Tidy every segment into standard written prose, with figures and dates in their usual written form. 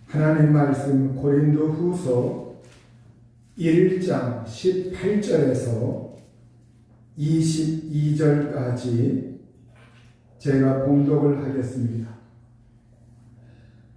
하나님 말씀 고린도후서 1장 18절에서 22절까지 제가 봉독을 하겠습니다.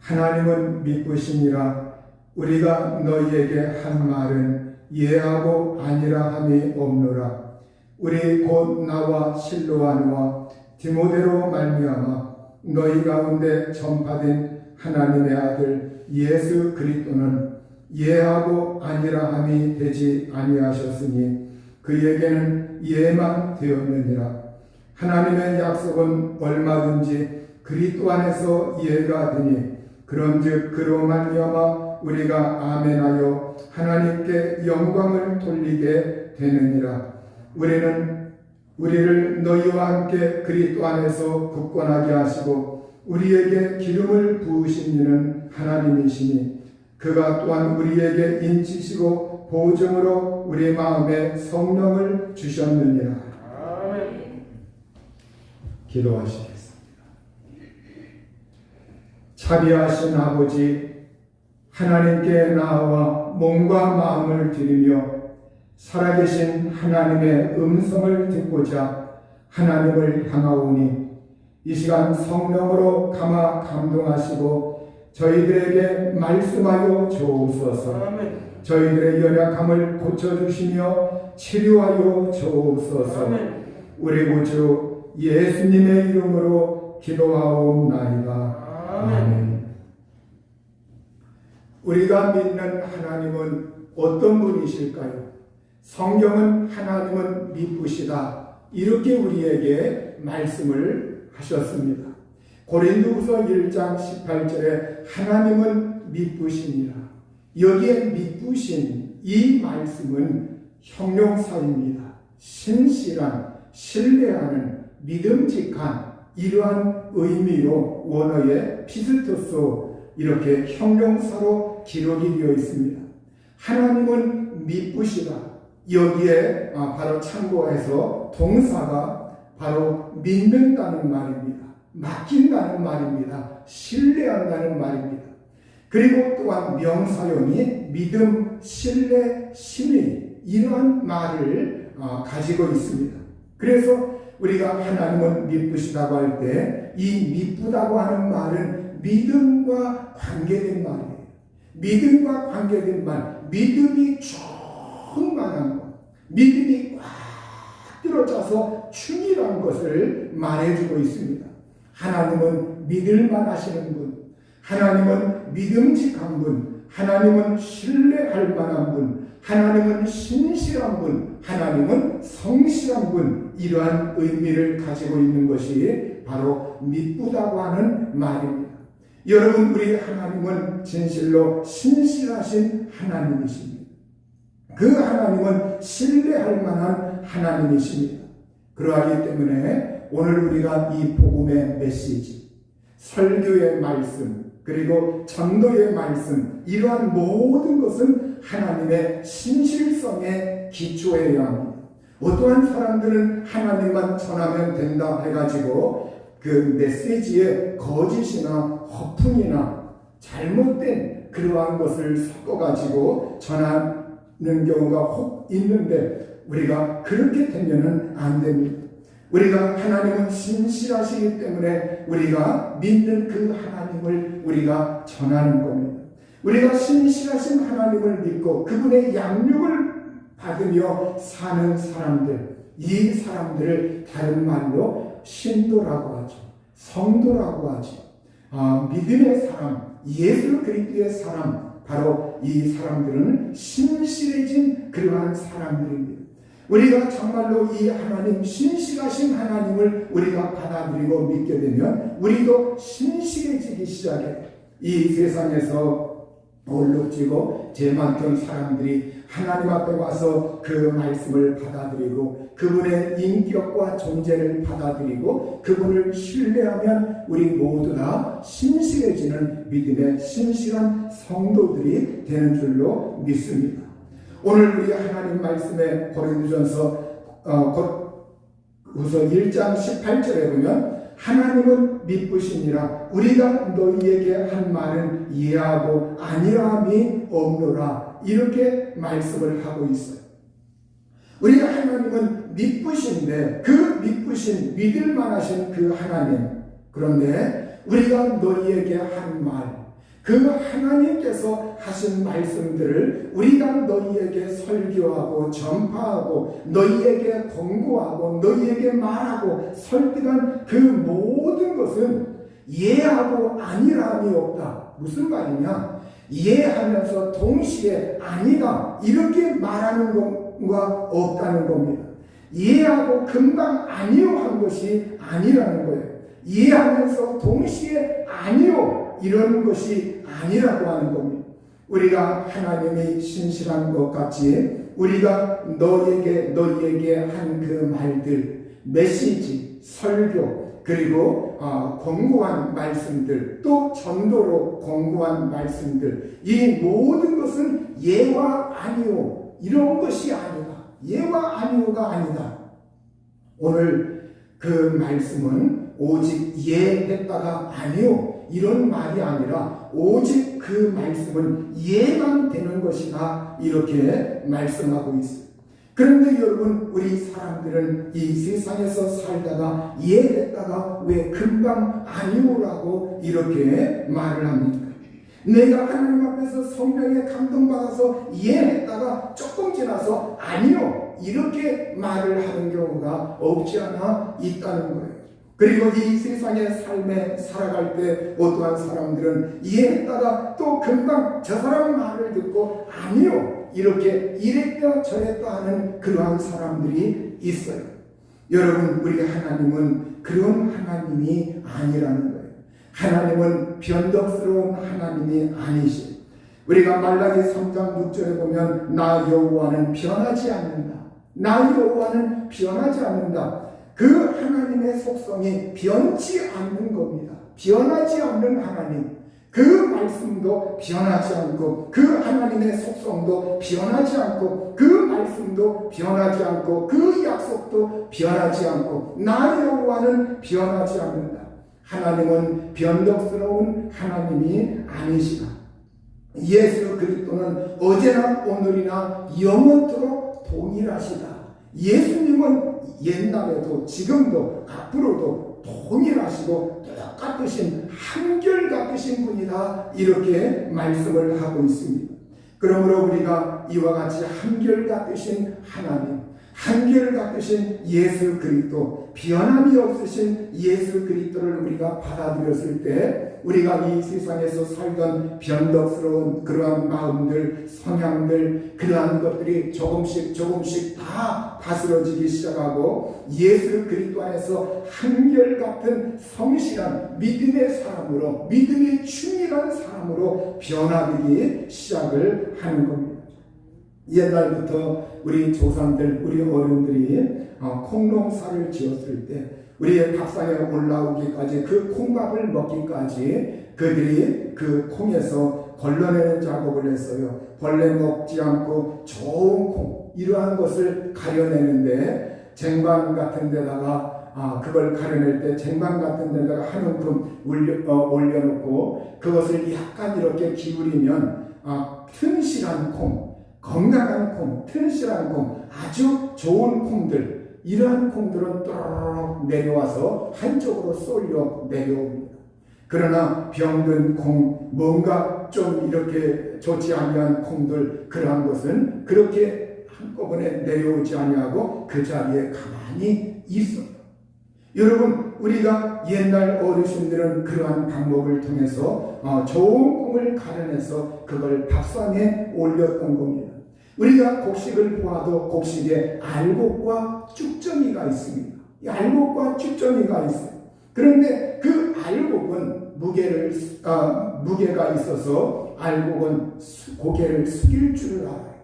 하나님은 미쁘시니라. 우리가 너희에게 한 말은 예하고 아니라 함이 없노라. 우리 곧 나와 실로아노와 디모데로 말미암아 너희 가운데 전파된 하나님의 아들 예수 그리스도는 예하고 아니라 함이 되지 아니하셨으니 그에게는 예만 되었느니라. 하나님의 약속은 얼마든지 그리스도 안에서 예가 되니 그런즉 그로 말미암아 우리가 아멘하여 하나님께 영광을 돌리게 되느니라. 우리를 너희와 함께 그리스도 안에서 굳건하게 하시고 우리에게 기름을 부으신 이는 하나님이시니 그가 또한 우리에게 인치시고 보증으로 우리 마음에 성령을 주셨느니라. 아멘. 기도하시겠습니다. 자비하신 아버지, 하나님께 나아와 몸과 마음을 드리며 살아계신 하나님의 음성을 듣고자 하나님을 향하오니 이 시간 성령으로 감화 감동하시고 저희들에게 말씀하여 주옵소서. 저희들의 연약함을 고쳐주시며 치료하여 주옵소서. 우리 구주 예수님의 이름으로 기도하옵나이다. 아멘. 우리가 믿는 하나님은 어떤 분이실까요? 성경은 하나님은 미쁘시다, 이렇게 우리에게 말씀을 하셨습니다. 고린도후서 1장 18절에 하나님은 미쁘시니라. 여기에 미쁘신 이 말씀은 형용사입니다. 신실한, 신뢰하는, 믿음직한 이러한 의미로 원어의 피스토스 이렇게 형용사로 기록이 되어 있습니다. 하나님은 미쁘시다. 여기에 바로 참고해서 동사가 바로 믿는다는 말입니다. 맡긴다는 말입니다. 신뢰한다는 말입니다. 그리고 또한 명사형이 믿음, 신뢰, 신의 이러한 말을 가지고 있습니다. 그래서 우리가 하나님은 미쁘시다고 할 때 이 미쁘다고 하는 말은 믿음과 관계된 말이에요. 믿음과 관계된 말, 믿음이 충만한 것, 믿음이 꽉 들어차서 충이라는 것을 말해주고 있습니다. 하나님은 믿을만 하시는 분, 하나님은 믿음직한 분, 하나님은 신뢰할 만한 분, 하나님은 신실한 분, 하나님은 성실한 분, 이러한 의미를 가지고 있는 것이 바로 미쁘다고 하는 말입니다. 여러분, 우리 하나님은 진실로 신실하신 하나님이십니다. 그 하나님은 신뢰할 만한 하나님이십니다. 그러하기 때문에 오늘 우리가 이 복음의 메시지, 설교의 말씀, 그리고 전도의 말씀, 이러한 모든 것은 하나님의 신실성에 기초해야 합니다. 어떠한 사람들은 하나님만 전하면 된다 해가지고 그 메시지에 거짓이나 허풍이나 잘못된 그러한 것을 섞어가지고 전하는 경우가 혹 있는데 우리가 그렇게 되면은 안 됩니다. 우리가 하나님은 신실하시기 때문에 우리가 믿는 그 하나님을 우리가 전하는 겁니다. 우리가 신실하신 하나님을 믿고 그분의 양육을 받으며 사는 사람들, 이 사람들을 다른 말로 신도라고 하죠. 성도라고 하죠. 믿음의 사람, 예수 그리스도의 사람, 바로 이 사람들은 신실해진 그러한 사람들입니다. 우리가 정말로 이 하나님, 신실하신 하나님을 우리가 받아들이고 믿게 되면 우리도 신실해지기 시작해요. 이 세상에서 얼룩지고 죄 많던 사람들이 하나님 앞에 와서 그 말씀을 받아들이고 그분의 인격과 존재를 받아들이고 그분을 신뢰하면 우리 모두 다 신실해지는 믿음의 신실한 성도들이 되는 줄로 믿습니다. 오늘 우리 하나님 말씀에 고린도전서 후서 1장 18절에 보면 하나님은 미쁘시니라. 우리가 너희에게 한 말은 예하고 아니함이 없노라. 이렇게 말씀을 하고 있어요. 우리 하나님은 미쁘신데 그 미쁘신 믿을 만하신 그 하나님, 그런데 우리가 너희에게 한 말, 그 하나님께서 하신 말씀들을 우리가 너희에게 설교하고 전파하고 너희에게 권고하고 너희에게 말하고 설득한 그 모든 것은 예하고 아니함이 없다. 무슨 말이냐? 예하면서 동시에 아니다 이렇게 말하는 것과 없다는 겁니다. 예하고 금방 아니요 한 것이 아니라는 거예요. 이해하면서 동시에 아니요 이런 것이 아니라고 하는 겁니다. 우리가 하나님이 신실한 것 같이 우리가 너희에게 한 그 말들, 메시지, 설교, 그리고 권고한 말씀들, 또 전도로 권고한 말씀들, 이 모든 것은 예와 아니요 이런 것이 아니다. 예와 아니요가 아니다. 오늘 그 말씀은 오직 예했다가 아니요 이런 말이 아니라 오직 그 말씀은 예만 되는 것이다 이렇게 말씀하고 있어요. 그런데 여러분, 우리 사람들은 이 세상에서 살다가 예했다가 왜 금방 아니오라고 이렇게 말을 합니까? 내가 하나님 앞에서 성령에 감동받아서 예했다가 조금 지나서 아니요 이렇게 말을 하는 경우가 없지 않아 있다는 거예요. 그리고 이 세상의 삶에 살아갈 때 어떠한 사람들은 이해했다가 또 금방 저 사람 말을 듣고 아니요 이렇게 이랬다 저랬다 하는 그러한 사람들이 있어요. 여러분, 우리 하나님은 그런 하나님이 아니라는 거예요. 하나님은 변덕스러운 하나님이 아니시요. 우리가 말라기 3장 6절에 보면 나 여호와는 변하지 않는다. 나 여호와는 변하지 않는다. 그 하나님의 속성이 변치 않는 겁니다. 변하지 않는 하나님, 그 말씀도 변하지 않고 그 하나님의 속성도 변하지 않고 그 말씀도 변하지 않고 그 약속도 변하지 않고 나 여호와는 변하지 않는다. 하나님은 변덕스러운 하나님이 아니시다. 예수 그리스도는 어제나 오늘이나 영원토록 동일하시다. 예수님은 옛날에도 지금도 앞으로도 동일하시고 똑같으신 한결같으신 분이다 이렇게 말씀을 하고 있습니다. 그러므로 우리가 이와 같이 한결같으신 하나님, 한결같으신 예수 그리스도, 변함이 없으신 예수 그리스도를 우리가 받아들였을 때 우리가 이 세상에서 살던 변덕스러운 그러한 마음들, 성향들, 그러한 것들이 조금씩 다 다스러지기 시작하고 예수 그리스도 안에서 한결같은 성실한 믿음의 사람으로, 믿음이 충실한 사람으로 변화되기 시작을 하는 겁니다. 옛날부터 우리 조상들, 우리 어른들이 콩농사를 지었을 때 우리의 밥상에 올라오기까지 그 콩밥을 먹기까지 그들이 그 콩에서 걸러내는 작업을 했어요. 벌레 먹지 않고 좋은 콩, 이러한 것을 가려내는데 쟁반 같은 데다가 그걸 가려낼 때 쟁반 같은 데다가 한 움큼 올려놓고 그것을 약간 이렇게 기울이면 튼실한 콩, 건강한 콩, 튼실한 콩, 아주 좋은 콩들, 이러한 콩들은 또르륵 내려와서 한쪽으로 쏠려 내려옵니다. 그러나 병든 콩, 뭔가 좀 이렇게 좋지 아니한 콩들, 그러한 것은 그렇게 한꺼번에 내려오지 아니하고 그 자리에 가만히 있어요. 여러분, 우리가 옛날 어르신들은 그러한 방법을 통해서 좋은 콩을 가려내서 그걸 밥상에 올렸던 겁니다. 우리가 곡식을 보아도 곡식에 알곡과 쭉정이가 있습니다. 이 알곡과 쭉정이가 있어요. 그런데 그 알곡은 무게가 있어서 알곡은 고개를 숙일 줄 알아요.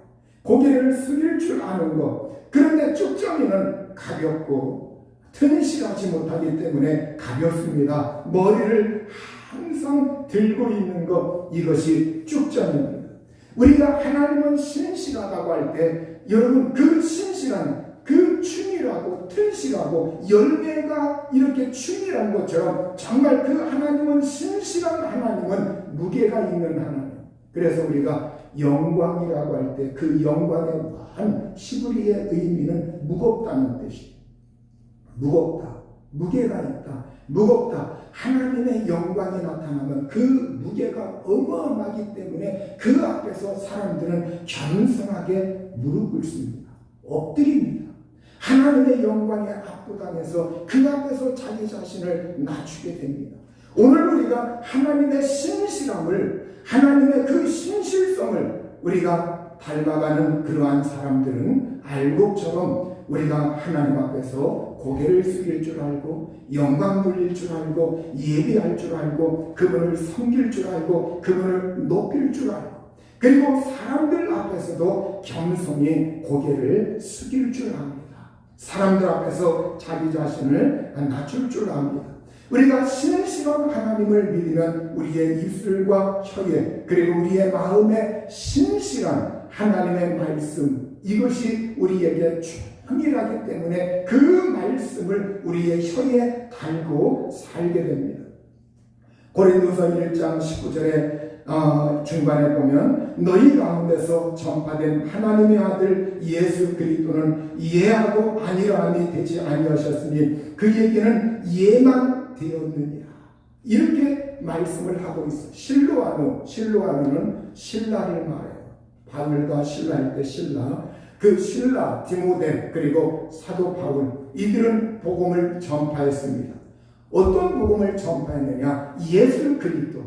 고개를 숙일 줄 아는 것. 그런데 쭉정이는 가볍고 튼실하지 못하기 때문에 가볍습니다. 머리를 항상 들고 있는 것, 이것이 쭉정입니다. 우리가 하나님은 신실하다고 할 때 여러분, 그 신실한, 그 충실한 튼실하고 튼실하고 열매가 이렇게 충실한 것처럼 정말 그 하나님은 신실한 하나님은 무게가 있는 하나님. 그래서 우리가 영광이라고 할 때 그 영광의 한 히브리의 의미는 무겁다는 뜻이에요. 무겁다. 무게가 있다. 무겁다. 하나님의 영광이 나타나면 그 무게가 어마어마하기 때문에 그 앞에서 사람들은 겸손하게 무릎 꿇습니다. 엎드립니다. 하나님의 영광에 압도당해서 그 앞에서 자기 자신을 낮추게 됩니다. 오늘 우리가 하나님의 신실함을, 하나님의 그 신실성을 우리가 닮아가는 그러한 사람들은 알곡처럼 우리가 하나님 앞에서 고개를 숙일 줄 알고 영광 돌릴 줄 알고 예비할 줄 알고 그분을 섬길 줄 알고 그분을 높일 줄 알고 그리고 사람들 앞에서도 겸손히 고개를 숙일 줄 압니다. 사람들 앞에서 자기 자신을 낮출 줄 압니다. 우리가 신실한 하나님을 믿으면 우리의 입술과 혀에 그리고 우리의 마음에 신실한 하나님의 말씀, 이것이 우리에게 충실하기 때문에 그 말씀을 우리의 혀에 달고 살게 됩니다. 고린도서 1장 19절에 중반에 보면 너희 가운데서 전파된 하나님의 아들 예수 그리스도는 예하고 아니라함이 되지 아니하셨으니 그에게는 예만 되었느니라. 이렇게 말씀을 하고 있어요. 실로아노는 신라를 말해요. 바울과 신라일 때 신라, 그 신라, 디모데 그리고 사도 바울, 이들은 복음을 전파했습니다. 어떤 복음을 전파했느냐? 예수 그리스도,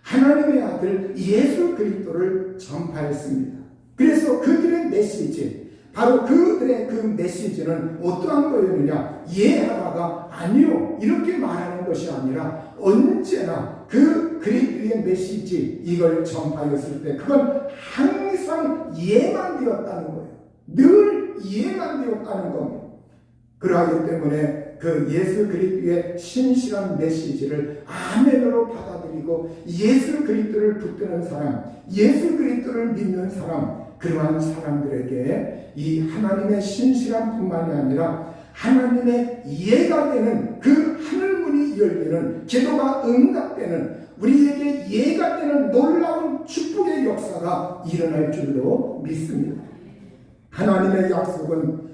하나님의 아들 예수 그리스도를 전파했습니다. 그래서 그들의 메시지, 바로 그들의 그 메시지는 어떠한 거였느냐? 예하다가 아니요 이렇게 말하는 것이 아니라 언제나 그 그리스도의 메시지 이걸 전파했을 때 그건 항상 예만 되었다는 거예요. 늘 예만 되었다는 겁니다. 그러하기 때문에 그 예수 그리스도의 신실한 메시지를 아멘으로 받아들이고 예수 그리스도를 붙드는 사람, 예수 그리스도를 믿는 사람, 그러한 사람들에게 이 하나님의 신실함 뿐만이 아니라 하나님의 예가 되는 그 하늘문이 열리는, 기도가 응답되는, 우리에게 예가 되는 놀라운 축복의 역사가 일어날 줄로 믿습니다. 하나님의 약속은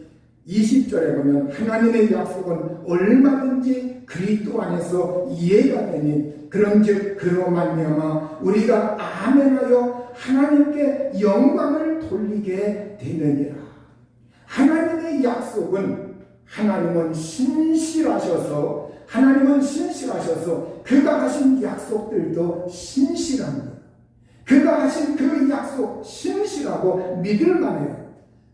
20절에 보면 하나님의 약속은 얼마든지 그리스도 안에서 이해가 되니 그런즉 그로 말미암아 우리가 아멘하여 하나님께 영광을 돌리게 되느니라. 하나님의 약속은 하나님은 신실하셔서 그가 하신 약속들도 신실합니다. 그가 하신 그 약속 신실하고 믿을만해요.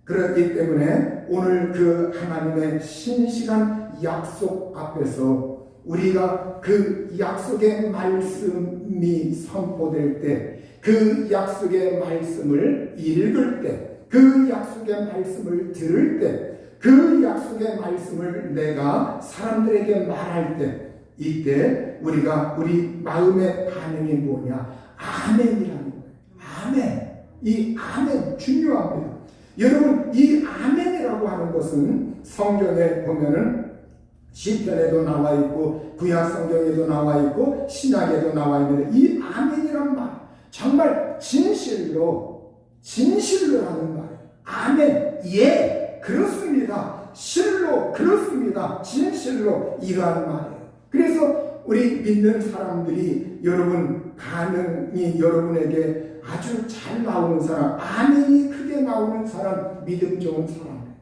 그렇기 때문에 오늘 그 하나님의 신실한 약속 앞에서 우리가 그 약속의 말씀이 선포될 때, 그 약속의 말씀을 읽을 때, 그 약속의 말씀을 들을 때, 그 약속의 말씀을 내가 사람들에게 말할 때, 이때 우리가 우리 마음의 반응이 뭐냐? 아멘이라는 거예요. 아멘. 이 아멘 중요합니다. 여러분, 이 아멘이라고 하는 것은 성경에 보면은 시편에도 나와 있고 구약 성경에도 나와 있고 신약에도 나와 있는데 이 아멘이란 말 정말 진실로 하는 말. 아멘. 예, 그렇습니다. 실로 그렇습니다. 진실로 이러한 말이에요. 그래서 우리 믿는 사람들이 여러분 반응이 여러분에게 아주 잘 나오는 사람, 아멘이 크게 나오는 사람, 믿음 좋은 사람.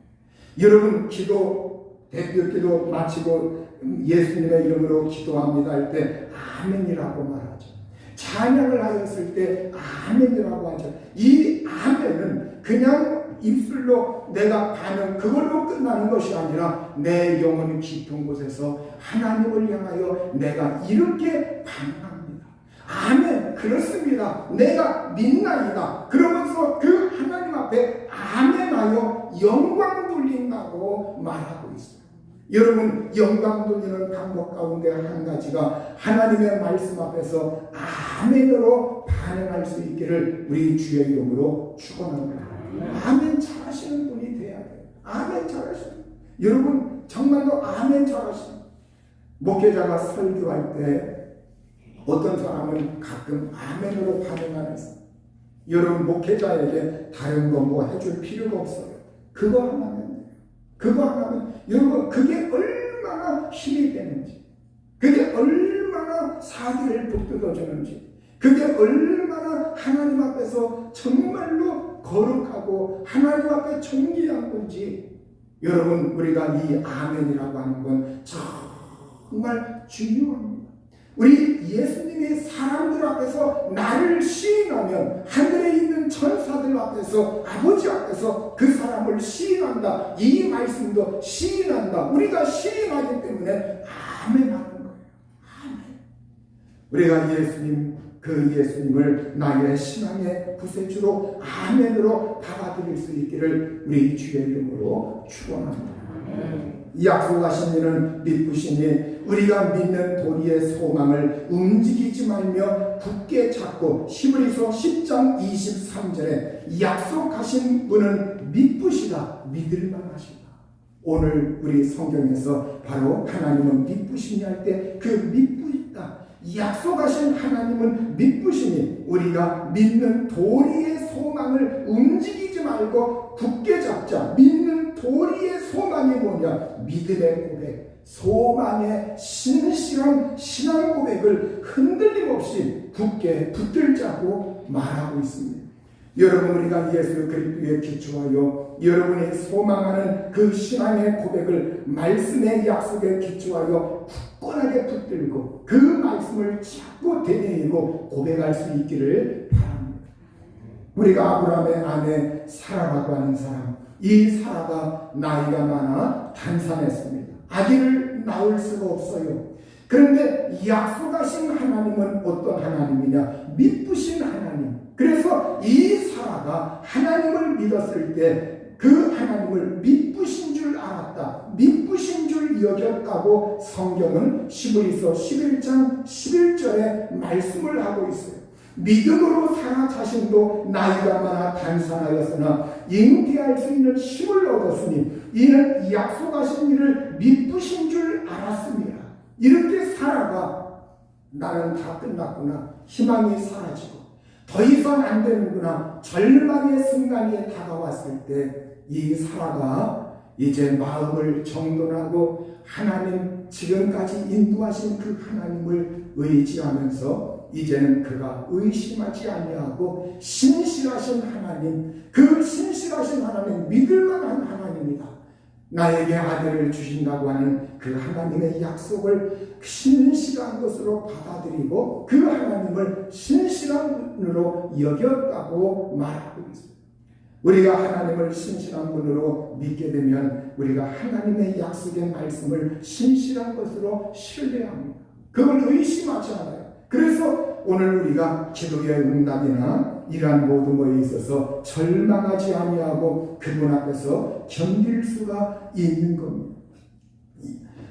여러분 대표 기도 마치고 예수님의 이름으로 기도합니다 할 때 아멘이라고 말하죠. 찬양을 하였을 때 아멘이라고 하죠. 이 아멘은 그냥 입술로 내가 반응 그걸로 끝나는 것이 아니라 내 영혼 깊은 곳에서 하나님을 향하여 내가 이렇게 반응합니다. 아멘, 그렇습니다. 내가 믿나이다. 그러면서 그 하나님 앞에 아멘하여 영광 돌린다고 말하고 있어요. 여러분, 영광 돌리는 방법 가운데 한 가지가 하나님의 말씀 앞에서 아멘으로 반응할 수 있기를 우리 주의 이름으로 축원합니다. 아멘 잘하시는 분이 돼야 돼요. 아멘 잘하시는 분. 여러분 정말로 아멘 잘하십니다. 목회자가 설교할 때 어떤 사람은 가끔 아멘으로 반응하면서, 여러분 목회자에게 다른 거 뭐 해줄 필요가 없어요. 그거 하나면 돼요. 그거 하나면, 여러분 그게 얼마나 힘이 되는지, 그게 얼마나 사기를 북돋아주는지, 그게 얼마나 하나님 앞에서 정말로 거룩하고 하나님 앞에 존귀한 건지, 여러분 우리가 이 아멘이라고 하는 건 정말 중요합니다. 우리 예수님이 사람들 앞에서 나를 시인하면 하늘에 있는 천사들 앞에서, 아버지 앞에서 그 사람을 시인한다. 이 말씀도 시인한다. 우리가 시인하기 때문에 아멘 하는 거예요. 아멘. 우리가 그 예수님을 나의 신앙의 구세주로 아멘으로 받아들일 수 있기를 우리 주의 이름으로 축원합니다. 이 약속하신 이는 믿으시니 우리가 믿는 도리의 소망을 움직이지 말며 굳게 잡고, 히브리서 10장 23절에 약속하신 분은 믿으시다, 믿을만 하시다. 오늘 우리 성경에서 바로 하나님은 믿으시니 할 때 그 믿으시다, 약속하신 하나님은 믿으시니 우리가 믿는 도리의 소망을 움직이지 말고 굳게 잡자. 믿는 도리의 소망이 뭐냐? 믿음의 고백, 소망의 신실한 신앙 고백을 흔들림 없이 굳게 붙들자고 말하고 있습니다. 여러분 우리가 예수 그리스도에 기초하여 여러분이 소망하는 그 신앙의 고백을 말씀의 약속에 기초하여 굳건하게 붙들고 그 말씀을 자꾸 되뇌이고 고백할 수 있기를 바랍니다. 우리가 아브라함의 아내 사라라고 하는 사람, 이 사라가 나이가 많아 단산했습니다. 아기를 낳을 수가 없어요. 그런데 약속하신 하나님은 어떤 하나님이냐? 믿으신 하나님. 그래서 이 사라가 하나님을 믿었을 때 그 하나님을 믿으신 줄 알았다, 믿으신 줄 여겼다고 성경은 히브리서 11장 11절에 말씀을 하고 있어요. 믿음으로 사라 자신도 나이가 많아 단산하였으나 잉태할 수 있는 힘을 얻었으니 이는 약속하신 일을 믿으신 줄 알았습니다. 이렇게 사라가 나는 다 끝났구나, 희망이 사라지고 더 이상 안 되는구나, 절망의 순간이 다가왔을 때 이 사라가 이제 마음을 정돈하고 하나님 지금까지 인도하신 그 하나님을 의지하면서 이제는 그가 의심하지 아니하고 신실하신 하나님, 그 신실하신 하나님, 믿을만한 하나님이다, 나에게 아들을 주신다고 하는 그 하나님의 약속을 신실한 것으로 받아들이고 그 하나님을 신실한 분으로 여겼다고 말하고 있습니다. 우리가 하나님을 신실한 분으로 믿게 되면 우리가 하나님의 약속의 말씀을 신실한 것으로 신뢰합니다. 그걸 의심하지 않아요. 그래서 오늘 우리가 기도의 응답이나 이러한 모든 것에 있어서 절망하지 아니하고 그분 앞에서 견딜 수가 있는 겁니다.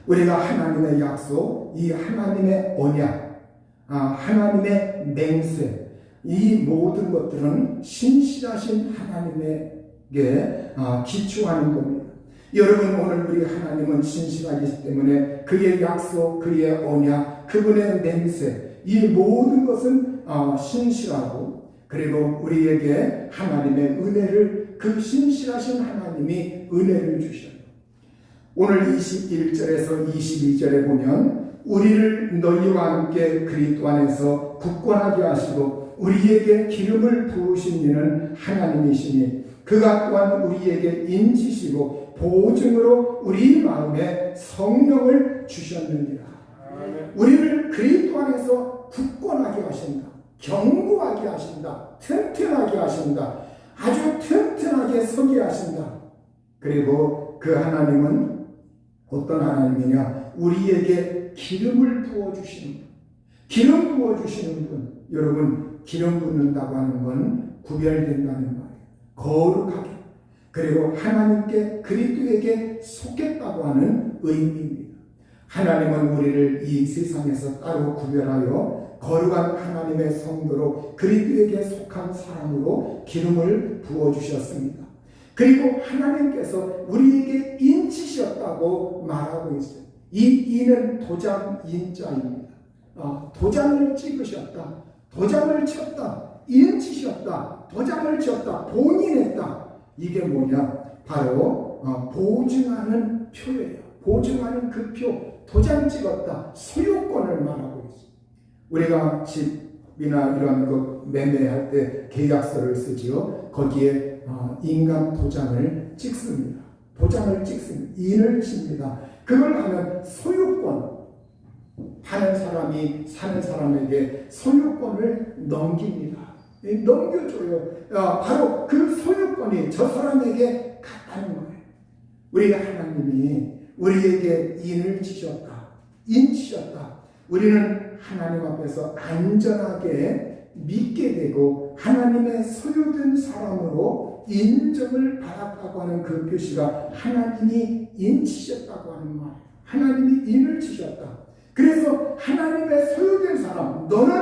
우리가 하나님의 약속, 이 하나님의 언약, 하나님의 맹세, 이 모든 것들은 신실하신 하나님에게 기초하는 겁니다. 여러분 오늘 우리 하나님은 신실하기 때문에 그의 약속, 그의 언약, 그분의 맹세, 이 모든 것은 신실하고, 그리고 우리에게 하나님의 은혜를, 그 신실하신 하나님이 은혜를 주셔요. 오늘 21절에서 22절에 보면 우리를 너희와 함께 그리스도 안에서 굳건하게 하시고 우리에게 기름을 부으신 이는 하나님이시니 그가 또한 우리에게 인치시고 보증으로 우리 마음에 성령을 주셨느니라. 우리를 그리스도 안에서 굳건하게 하신다, 견고하게 하신다, 튼튼하게 하신다, 아주 튼튼하게 서게 하신다. 그리고 그 하나님은 어떤 하나님이냐? 우리에게 기름을 부어주시는 분. 기름 부어주시는 분. 여러분 기름 붓는다고 하는 건 구별된다는 말이에요. 거룩하게, 그리고 하나님께 그리스도에게 속했다고 하는 의미입니다. 하나님은 우리를 이 세상에서 따로 구별하여 거룩한 하나님의 성도로 그리스도에게 속한 사람으로 기름을 부어주셨습니다. 그리고 하나님께서 우리에게 인치셨다고 말하고 있어요. 이 인은 도장 인자입니다. 도장을 찍으셨다, 도장을 쳤다, 인치셨다, 도장을 쳤다, 본인했다. 이게 뭐냐? 바로 보증하는 표예요. 보증하는 그 표, 도장 찍었다, 소유권을 말하고 있어요. 우리가 집이나 이런 거 매매할 때 계약서를 쓰지요. 거기에 인감 도장을 찍습니다. 도장을 찍습니다. 인을 칩니다. 그걸 하면 소유권, 하는 사람이 사는 사람에게 소유권을 넘깁니다. 넘겨줘요. 바로 그 소유권이 저 사람에게 갔다는 거예요. 우리 하나님이 우리에게 인을 치셨다, 인치셨다. 우리는 하나님 앞에서 안전하게 믿게 되고 하나님의 소유된 사람으로 인정을 받았다고 하는 그 표시가 하나님이 인치셨다고 하는 말. 하나님이 인을 치셨다. 그래서 하나님의 소유된 사람, 너는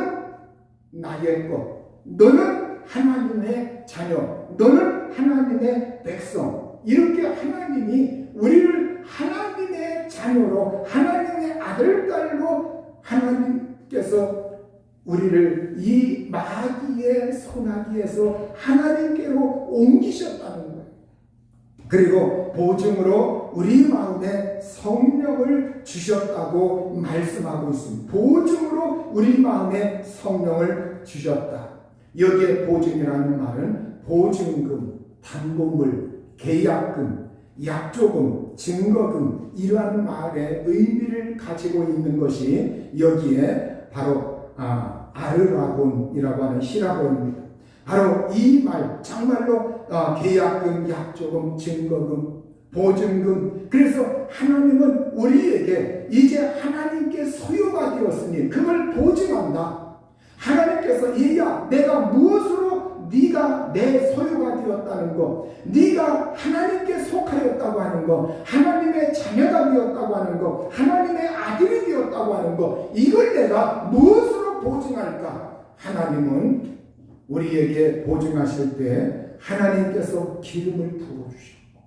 나의 것, 너는 하나님의 자녀, 너는 하나님의 백성. 이렇게 하나님이 우리를 하나님의 자녀로, 하나님의 아들, 딸로 하나님께서 우리를 이 마귀의 소나기에서 하나님께로 옮기셨다는 거예요. 그리고 보증으로 우리 마음에 성령을 주셨다고 말씀하고 있습니다. 보증으로 우리 마음에 성령을 주셨다. 여기에 보증이라는 말은 보증금, 담보물, 계약금, 약조금, 증거금, 이러한 말의 의미를 가지고 있는 것이 여기에 바로 아르라곤이라고 하는 히라곤입니다. 바로 이 말, 정말로 계약금, 약조금, 증거금, 보증금. 그래서 하나님은 우리에게 이제 하나님께 소유가 되었으니 그걸 보증한다. 하나님께서 얘야, 내가 무엇으로 네가 내 소유가 되었다는 거, 네가 하나님께 속하였다고 하는 거, 하나님의 자녀가 되었다고 하는 거, 하나님의 아들이 되었다고 하는 거, 이걸 내가 무엇으로 보증할까? 하나님은 우리에게 보증하실 때 하나님께서 기름을 부어주셨고,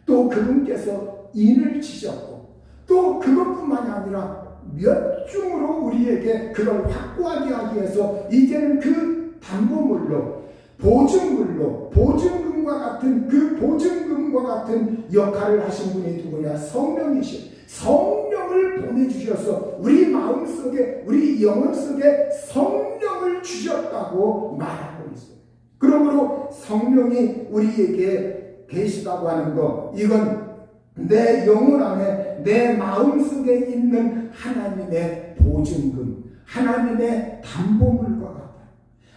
또 그분께서 인을 치셨고, 또 그것뿐만이 아니라 몇 중으로 우리에게 그걸 확고하게 하기 위해서 이제는 그 담보물로, 보증물로, 보증금과 같은 그 보증금과 같은 역할을 하신 분이 누구냐? 성령이신 성령을 보내주셔서 우리 마음속에, 우리 영혼 속에 성령을 주셨다고 말하고 있어요. 그러므로 성령이 우리에게 계시다고 하는 것, 이건 내 영혼 안에, 내 마음 속에 있는 하나님의 보증금, 하나님의 담보물과 같아요.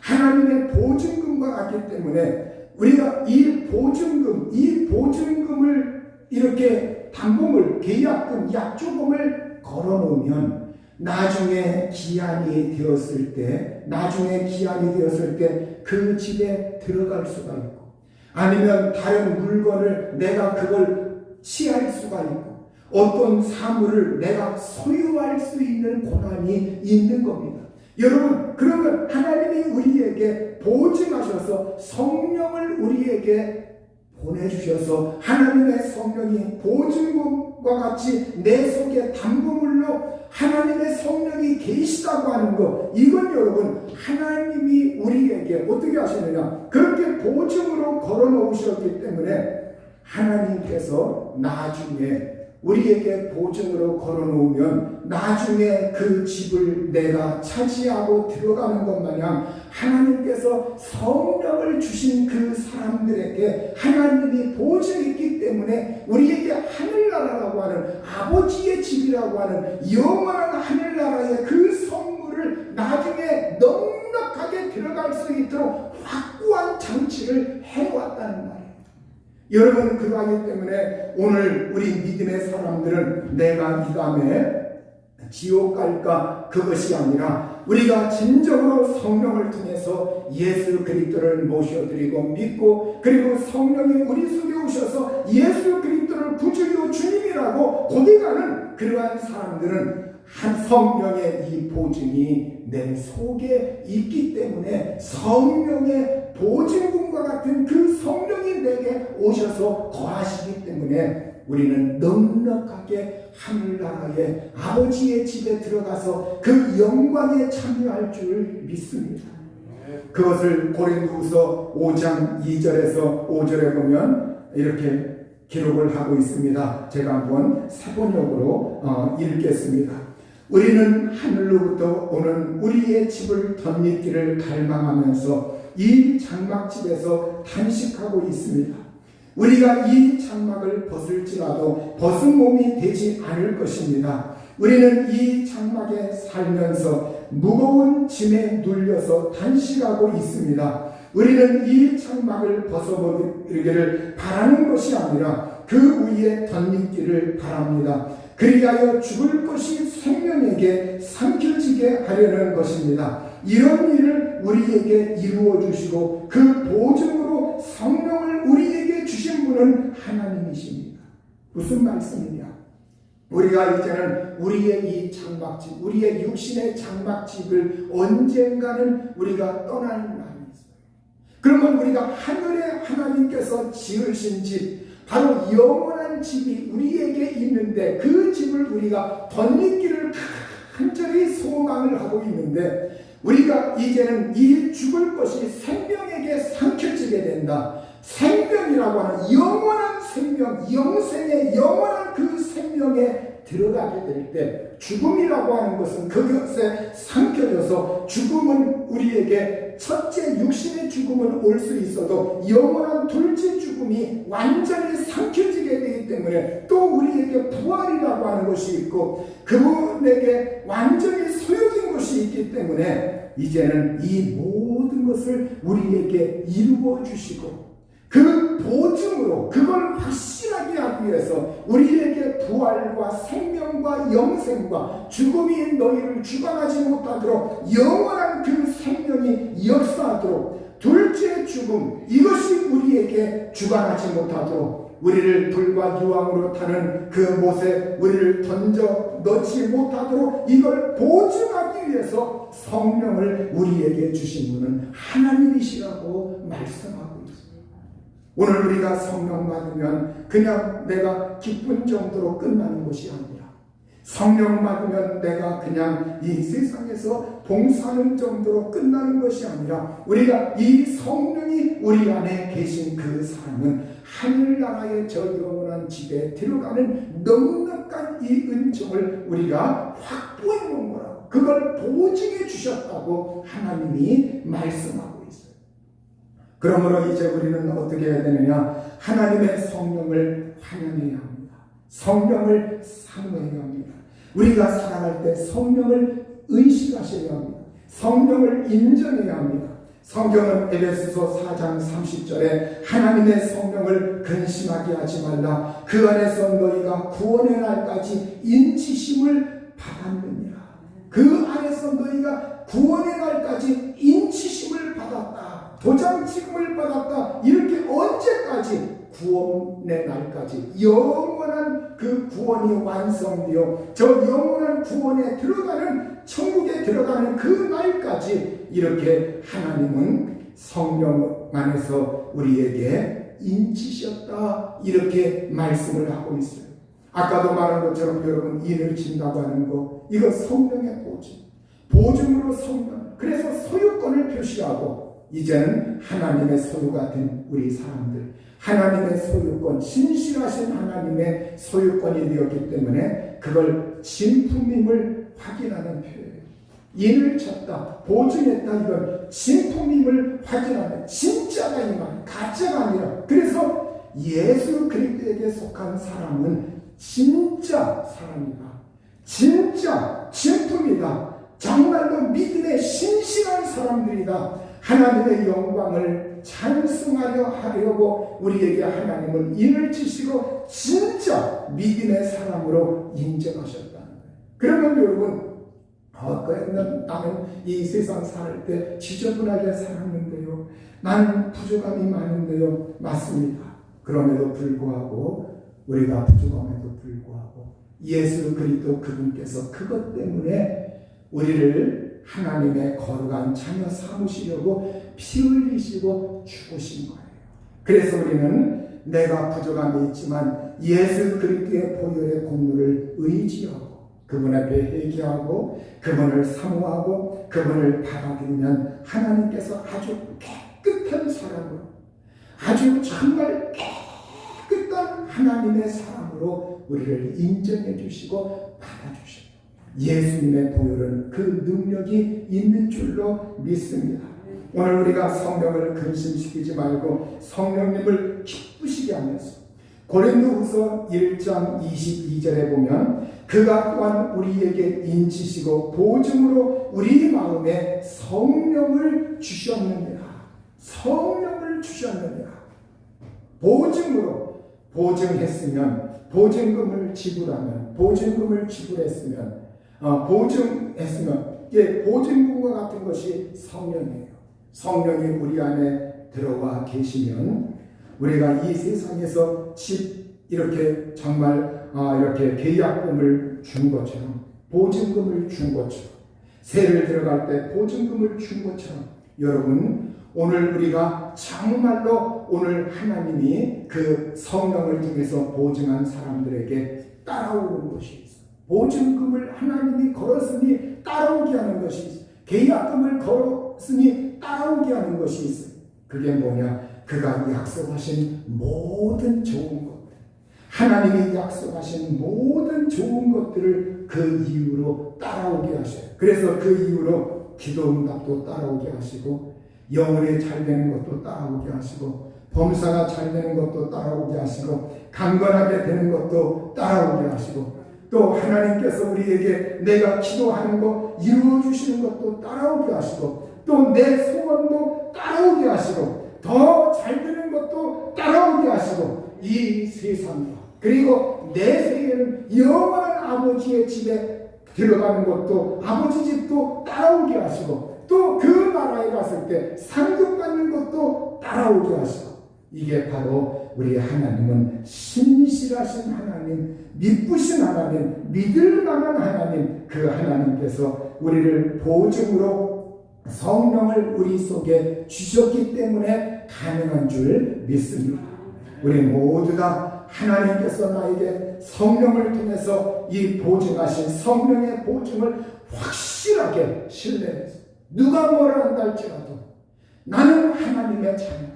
하나님의 보증금과 같기 때문에 우리가 이 보증금을 이렇게 담보물, 계약금, 약조금을 걸어놓으면 나중에 기한이 되었을 때 그 집에 들어갈 수가 있고, 아니면 다른 물건을 내가 그걸 취할 수가 있고, 어떤 사물을 내가 소유할 수 있는 권한이 있는 겁니다. 여러분, 그러면 하나님이 우리에게 보증하셔서 성령을 우리에게 보내주셔서 하나님의 성령이 보증금과 같이 내 속에 담보물로 하나님의 성령이 계시다고 하는 것, 이건 여러분 하나님이 우리에게 어떻게 하시느냐, 그렇게 보증으로 걸어놓으셨기 때문에 하나님께서 나중에 우리에게 보증으로 걸어놓으면 나중에 그 집을 내가 차지하고 들어가는 것 마냥 하나님께서 성령을 주신 그 사람들에게 하나님이 보증했기 때문에 우리에게 하늘나라라고 하는 아버지의 집이라고 하는 영원한 하늘나라의 그 선물을 나중에 넉넉하게 들어갈 수 있도록 확고한 장치를 해왔다는 말이에요. 여러분, 그러하기 때문에 오늘 우리 믿음의 사람들은 내가 이 다음에 지옥 갈까, 그것이 아니라 우리가 진정으로 성령을 통해서 예수 그리스도를 모셔드리고 믿고, 그리고 성령이 우리 속에 오셔서 예수 그리스도를 구주요 주님이라고 고백하는 그러한 사람들은 한 성령의 이 보증이 내 속에 있기 때문에 성령의 보증금과 같은 그 성령이 내게 오셔서 거하시기 때문에 우리는 넉넉하게 하늘나라의 아버지의 집에 들어가서 그 영광에 참여할 줄 믿습니다. 그것을 고린도후서 5장 2절에서 5절에 보면 이렇게 기록을 하고 있습니다. 제가 한번 사번역으로 읽겠습니다. 우리는 하늘로부터 오는 우리의 집을 덧입기를 갈망하면서 이 장막집에서 탄식하고 있습니다. 우리가 이 장막을 벗을지라도 벗은 몸이 되지 않을 것입니다. 우리는 이 장막에 살면서 무거운 짐에 눌려서 탄식하고 있습니다. 우리는 이 장막을 벗어버리기를 바라는 것이 아니라 그 위에 덧입기를 바랍니다. 그리하여 죽을 것이 생명에게 삼켜지게 하려는 것입니다. 이런 일을 우리에게 이루어 주시고 그 보증으로 성령을 우리에게 주신 분은 하나님이십니다. 무슨 말씀이냐? 우리가 이제는 우리의 이 장막집, 우리의 육신의 장막집을 언젠가는 우리가 떠날 날이 있어요. 그러면 우리가 하늘에 하나님께서 지으신 집, 바로 영원한 집이 우리에게 있는데 그 집을 우리가 덧입기를 간절히 소망을 하고 있는데 우리가 이제는 이 죽을 것이 생명에게 삼켜지게 된다. 생명이라고 하는 영원한 생명, 영생의 영원한 그 생명에 들어가게 될 때 죽음이라고 하는 것은 그것에 삼켜져서 죽음은 우리에게 첫째 육신의 죽음은 올 수 있어도 영원한 둘째 죽음이 완전히 삼켜지게 되기 때문에 또 우리에게 부활이라고 하는 것이 있고 그분에게 완전히 소유된 것이 있기 때문에 이제는 이 모든 것을 우리에게 이루어 주시고 그 보증으로 그걸 확실하게 하기 위해서 우리에게 부활과 생명과 영생과 죽음이 너희를 주관하지 못하도록 영원한 그 생명이 역사하도록 둘째 죽음 이것이 우리에게 주관하지 못하도록 우리를 불과 유황으로 타는 그 못에 우리를 던져 넣지 못하도록 이걸 보증하기 위해서 성령을 우리에게 주신 분은 하나님이시라고 말씀하고 있습니다. 오늘 우리가 성령 받으면 그냥 내가 기쁜 정도로 끝나는 것이 아니라 성령 받으면 내가 그냥 이 세상에서 봉사하는 정도로 끝나는 것이 아니라 우리가 이 성령이 우리 안에 계신 그 사람은 하늘나라의 저 영원한 집에 들어가는 넉넉한 이 은총을 우리가 확보해 놓은 거라고 그걸 보증해 주셨다고 하나님이 말씀하고 있어요. 그러므로 이제 우리는 어떻게 해야 되느냐? 하나님의 성령을 환영해야 합니다. 성령을 사모해야 합니다. 우리가 살아갈 때 성령을 의식하셔야 합니다. 성령을 인정해야 합니다. 성경은 에베소서 4장 30절에 하나님의 성령을 근심하게 하지 말라. 그 안에서 너희가 구원의 날까지 인치심을 받았느니라. 그 안에서 너희가 구원의 날까지 인치심을 받았다. 도장 지금을 받았다. 이렇게 언제까지? 구원의 날까지 영원한 그 구원이 완성되어 저 영원한 구원에 들어가는 천국에 들어가는 그 날까지 이렇게 하나님은 성령 안에서 우리에게 인치셨다 이렇게 말씀을 하고 있어요. 아까도 말한 것처럼 여러분 인을 친다고 하는 거 이거 성령의 보증으로 성령 그래서 소유권을 표시하고 이제는 하나님의 소유가 된 우리 사람들 하나님의 소유권 신실하신 하나님의 소유권이 되었기 때문에 그걸 진품임을 확인하는 표현이에요. 인을 쳤다 보증했다 이건 진품임을 확인하는 진짜가 이 말 가짜가 아니라 그래서 예수 그리스도에게 속한 사람은 진짜 사람이다 진짜 진품이다 정말로 믿음의 신실한 사람들이다 하나님의 영광을 찬송하려고 우리에게 하나님은 인을 치시고 진짜 믿음의 사람으로 인정하셨다는 거예요. 그러면 여러분 나는 이 세상 살 때 지저분하게 살았는데요. 나는 부족함이 많은데요. 맞습니다. 그럼에도 불구하고 우리가 부족함에도 불구하고 예수 그리스도 그분께서 그것 때문에 우리를 하나님의 거룩한 자녀 삼으시려고 피 흘리시고 죽으신 거예요. 그래서 우리는 내가 부족함이 있지만 예수 그리스도의 보혈의 공로를 의지하고 그분 앞에 회개하고 그분을 사모하고 그분을 받아들이면 하나님께서 아주 깨끗한 사람으로, 아주 정말 깨끗한 하나님의 사람으로 우리를 인정해 주시고 받아주시고, 예수님의 보혈은 그 능력이 있는 줄로 믿습니다. 오늘 우리가 성령을 근심시키지 말고 성령님을 기쁘시게 하면서 고린도후서 1장 22절에 보면 그가 또한 우리에게 인치시고 보증으로 우리 마음에 성령을 주셨느니라. 성령을 주셨느니라. 보증으로, 보증했으면, 보증금을 지불하면, 보증금을 지불했으면, 보증했으면, 이게 보증금과 같은 것이 성령이에요. 성령이 우리 안에 들어와 계시면 우리가 이 세상에서 집 이렇게 정말 이렇게 계약금을 준 것처럼, 보증금을 준 것처럼, 세를 들어갈 때 보증금을 준 것처럼, 여러분 오늘 우리가 정말로 오늘 하나님이 그 성령을 통해서 보증한 사람들에게 따라오는 것이 있어요. 보증금을 하나님이 걸었으니 따라오게 하는 것이 있어요. 계약금을 걸었으니 따라오게 하는 것이 있어요. 그게 뭐냐? 그가 약속하신 모든 좋은 것들, 하나님이 약속하신 모든 좋은 것들을 그 이유로 따라오게 하셔요. 그래서 그 이유로 기도 응답도 따라오게 하시고, 영혼이 잘 되는 것도 따라오게 하시고, 범사가 잘 되는 것도 따라오게 하시고, 강건하게 되는 것도 따라오게 하시고, 또 하나님께서 우리에게 내가 기도하는 것 이루어 주시는 것도 따라오게 하시고, 또 내 소원도 따라오게 하시고, 더 잘 되는 것도 따라오게 하시고, 이 세상과 그리고 내 세계는 영원한 아버지의 집에 들어가는 것도, 아버지 집도 따라오게 하시고, 또 그 나라에 갔을 때 상급 받는 것도 따라오게 하시고, 이게 바로 우리 하나님은 신실하신 하나님, 믿으신 하나님, 믿을 만한 하나님, 그 하나님께서 우리를 보증으로 성령을 우리 속에 주셨기 때문에 가능한 줄 믿습니다. 우리 모두 다 하나님께서 나에게 성령을 통해서 이 보증하신 성령의 보증을 확실하게 신뢰해서, 누가 뭐라 한다 할지라도 나는 하나님의 자녀다,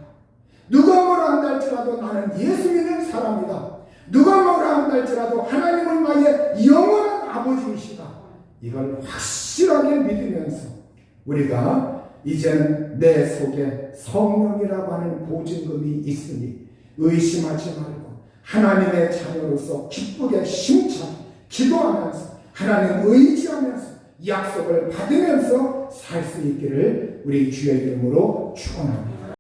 누가 뭐라 한다 할지라도 나는 예수 믿는 사람이다, 누가 뭐라 한다 할지라도 하나님은 나의 영원한 아버지이시다, 이걸 확실하게 믿으면서 우리가 이제는 내 속에 성령이라고 하는 보증금이 있으니 의심하지 말고 하나님의 자녀로서 기쁘게 심차게 기도하면서 하나님 의지하면서 약속을 받으면서 살 수 있기를 우리 주의 이름으로 축원합니다.